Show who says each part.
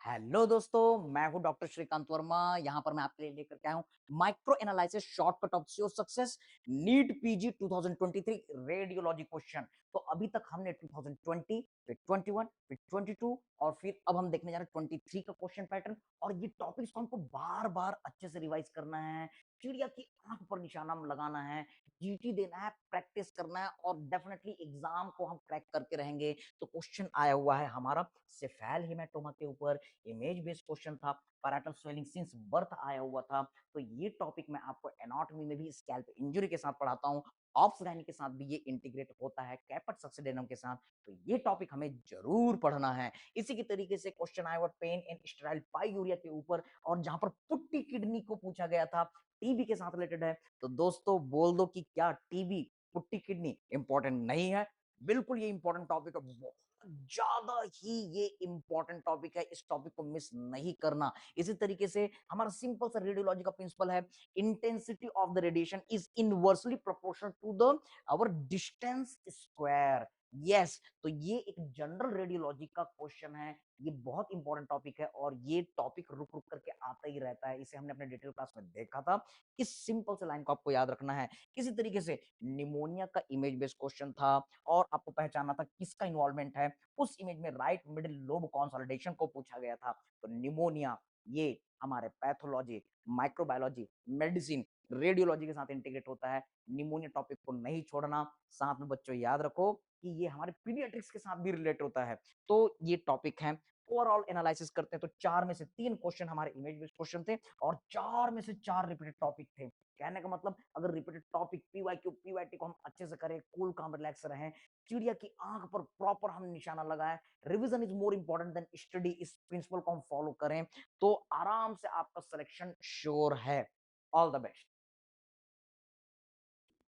Speaker 1: Hello दोस्तों, मैं हूं डॉक्टर श्रीकांत वर्मा। यहां पर मैं आपके लिए लेकर के आया हूं micro analysis shortcut of CO success NEET PG 2023 radiology question. तो अभी तक हमने 2020 फिर 21 फिर 22 और फिर अब हम देखने जा रहे हैं 23 का क्वेश्चन पैटर्न। और ये टॉपिक्स को हमको बार बार अच्छे से रिवाइज करना है, चिड़िया की आंख पर निशाना लगाना है, जीटी देना है, प्रैक्टिस करना है और डेफिनेटली एग्जाम को हम क्रैक करके रहेंगे। तो क्वेश्चन आया हुआ है हमारा सेफेल हेमाटोमा के ऊपर। इमेज बेस्ड क्वेश्चन था, पैराटल स्वेलिंग सिंस बर्थ आया हुआ था। तो ये टॉपिक मैं आपको एनाटॉमी में भी स्कैल्प इंजरी के साथ पढ़ाता हूँ, ऑप्स गायनी के साथ भी ये इंटीग्रेट होता है, कैपट सक्सिडेनम के साथ। तो ये टॉपिक हमें जरूर पढ़ना है। इसी की तरीके से क्वेश्चन आया हुआ पेन इन स्टेराइल पाइयूरिया के ऊपर, और जहां पर पुट्टी किडनी को पूछा गया था, टीबी के साथ रिलेटेड है। तो दोस्तों बोल दो कि क्या टीबी पुट्टी किडनी इंपॉर्टेंट नहीं है? बिल्कुल ये इंपॉर्टेंट टॉपिक है, बहुत ज्यादा ही ये इंपॉर्टेंट टॉपिक है। इस टॉपिक को मिस नहीं करना। इसी तरीके से हमारा सिंपल सा रेडियोलॉजी का प्रिंसिपल है, intensity of the radiation is inversely proportional to the our distance square. Yes, तो ये एक जनरल रेडियोलॉजी का क्वेश्चन है। ये बहुत इंपॉर्टेंट टॉपिक है और ये टॉपिक रुक रुक करके आता ही रहता है। इसे हमने अपने डिटेल क्लास में देखा था। इस सिंपल से लाइन को आपको याद रखना है। किसी तरीके से निमोनिया का इमेज बेस्ड क्वेश्चन था और आपको पहचानना था किसका इन्वॉल्वमेंट है। उस इमेज में राइट मिडिल लोब कंसोलिडेशन को पूछा गया था। तो निमोनिया ये हमारे पैथोलॉजी, माइक्रोबायोलॉजी, मेडिसिन, रेडियोलॉजी के साथ इंटीग्रेट होता है। निमोनिया टॉपिक को नहीं छोड़ना। साथ में बच्चों याद रखो कि ये हमारे पीडियाट्रिक्स के साथ भी रिलेट होता है। तो ये टॉपिक है। ओवरऑल एनालिसिस करते हैं तो 4 में से 3 क्वेश्चन हमारे इमेज बेस्ड क्वेश्चन थे और 4 में से 4 रिपीटेड टॉपिक थे। कहने का मतलब अगर रिपीटेड टॉपिक पीवाईक्यू पीवाईटी को हम अच्छे से करें, कूल काम रिलैक्स रहें, चिड़िया की आंख पर प्रॉपर हम निशाना लगाएं, revision is more important than study, इस प्रिंसिपल को हम फॉलो करें तो आराम से आपका सिलेक्शन श्योर है। All the best.